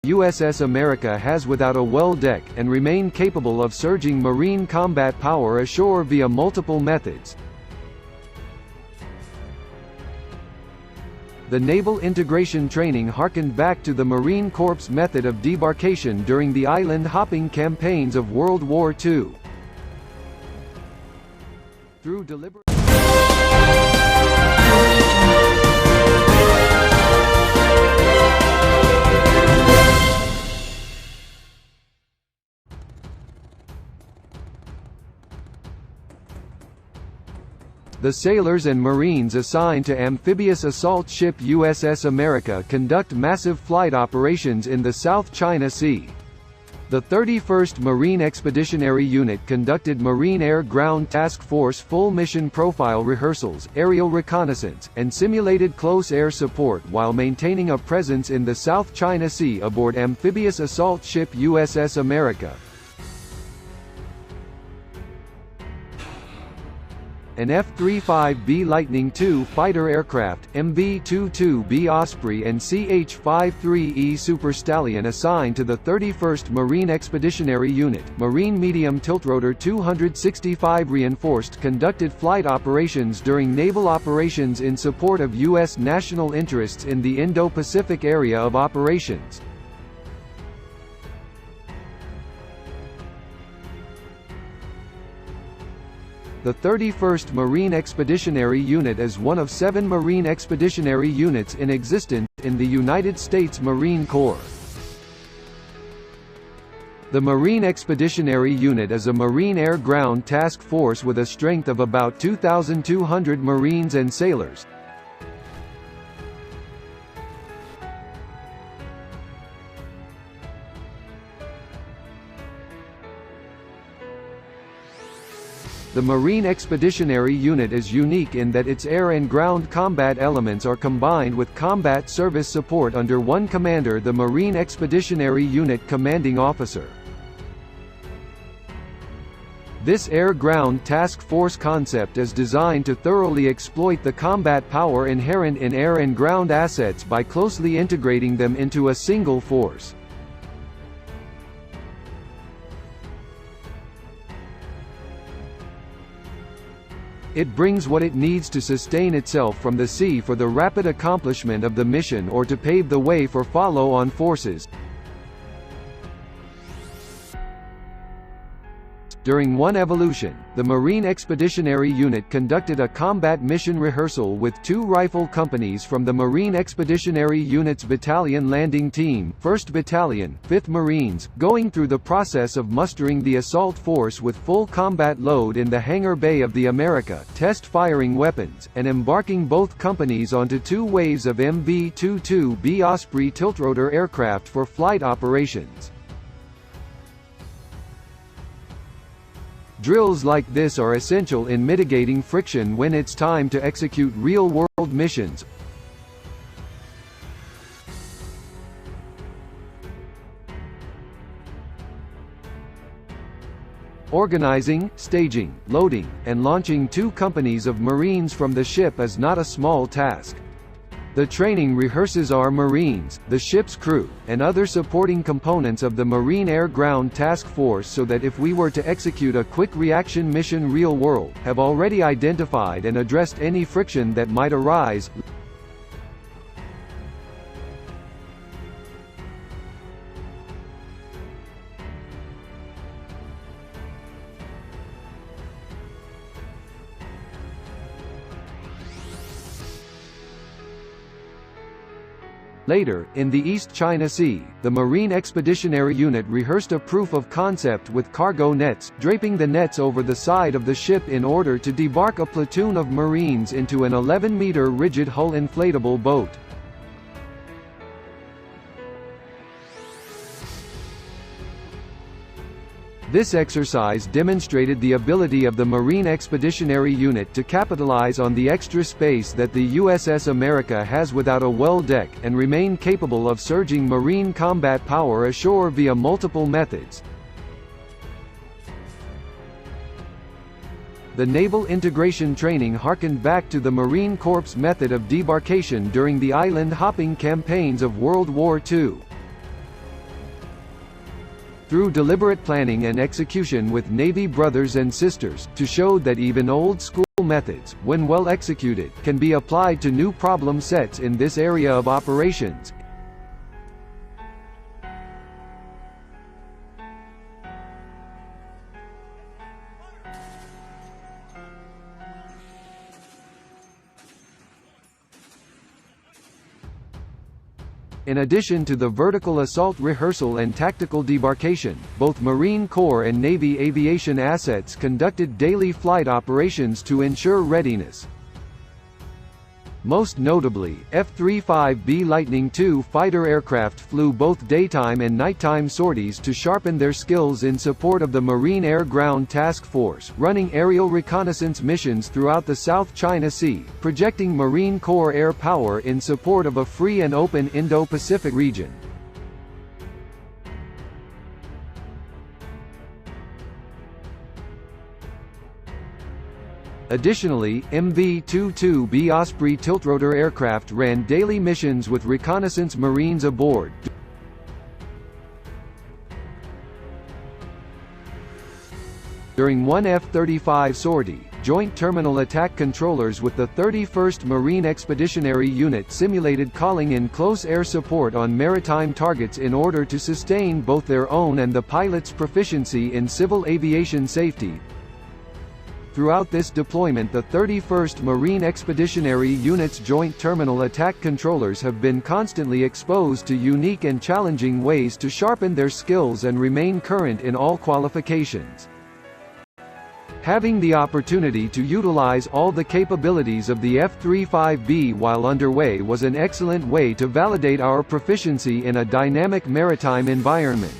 USS America has without a well deck, and remain capable of surging marine combat power ashore via multiple methods. The naval integration training harkened back to the Marine Corps' method of debarkation during the island-hopping campaigns of World War II. Through deliberate The sailors and Marines assigned to amphibious assault ship USS America conduct massive flight operations in the South China Sea. The 31st Marine Expeditionary Unit conducted Marine Air Ground Task Force full mission profile rehearsals, aerial reconnaissance, and simulated close air support while maintaining a presence in the South China Sea aboard amphibious assault ship USS America. An F-35B Lightning II fighter aircraft, MV-22B Osprey and CH-53E Super Stallion assigned to the 31st Marine Expeditionary Unit, Marine Medium Tiltrotor 265 reinforced conducted flight operations during naval operations in support of U.S. national interests in the Indo-Pacific area of operations. The 31st Marine Expeditionary Unit is one of 7 Marine Expeditionary Units in existence in the United States Marine Corps. The Marine Expeditionary Unit is a Marine Air Ground Task Force with a strength of about 2,200 Marines and sailors. The Marine Expeditionary Unit is unique in that its air and ground combat elements are combined with combat service support under one commander, the Marine Expeditionary Unit Commanding Officer. This air-ground task force concept is designed to thoroughly exploit the combat power inherent in air and ground assets by closely integrating them into a single force. It brings what it needs to sustain itself from the sea for the rapid accomplishment of the mission or to pave the way for follow-on forces. During one evolution, the Marine Expeditionary Unit conducted a combat mission rehearsal with 2 rifle companies from the Marine Expeditionary Unit's Battalion Landing Team, 1st Battalion, 5th Marines, going through the process of mustering the assault force with full combat load in the hangar bay of the America, test firing weapons, and embarking both companies onto 2 waves of MV-22B Osprey tiltrotor aircraft for flight operations. Drills like this are essential in mitigating friction when it's time to execute real-world missions. Organizing, staging, loading, and launching 2 companies of Marines from the ship is not a small task. The training rehearses our Marines, the ship's crew, and other supporting components of the Marine Air Ground Task Force so that if we were to execute a quick reaction mission real world, have already identified and addressed any friction that might arise. Later, in the East China Sea, the Marine Expeditionary Unit rehearsed a proof of concept with cargo nets, draping the nets over the side of the ship in order to debark a platoon of Marines into an 11-meter rigid hull inflatable boat. This exercise demonstrated the ability of the Marine Expeditionary Unit to capitalize on the extra space that the USS America has without a well deck, and remain capable of surging marine combat power ashore via multiple methods. The naval integration training harkened back to the Marine Corps' method of debarkation during the island-hopping campaigns of World War II. through deliberate planning and execution with Navy brothers and sisters, to show that even old-school methods, when well executed, can be applied to new problem sets in this area of operations. In addition to the vertical assault rehearsal and tactical debarkation, both Marine Corps and Navy aviation assets conducted daily flight operations to ensure readiness. Most notably, F-35B Lightning II fighter aircraft flew both daytime and nighttime sorties to sharpen their skills in support of the Marine Air Ground Task Force, running aerial reconnaissance missions throughout the South China Sea, projecting Marine Corps air power in support of a free and open Indo-Pacific region. Additionally, MV-22B Osprey tiltrotor aircraft ran daily missions with reconnaissance Marines aboard. During one F-35 sortie, Joint Terminal Attack Controllers with the 31st Marine Expeditionary Unit simulated calling in close air support on maritime targets in order to sustain both their own and the pilot's proficiency in civil aviation safety. Throughout this deployment, the 31st Marine Expeditionary Unit's Joint Terminal Attack Controllers have been constantly exposed to unique and challenging ways to sharpen their skills and remain current in all qualifications. Having the opportunity to utilize all the capabilities of the F-35B while underway was an excellent way to validate our proficiency in a dynamic maritime environment.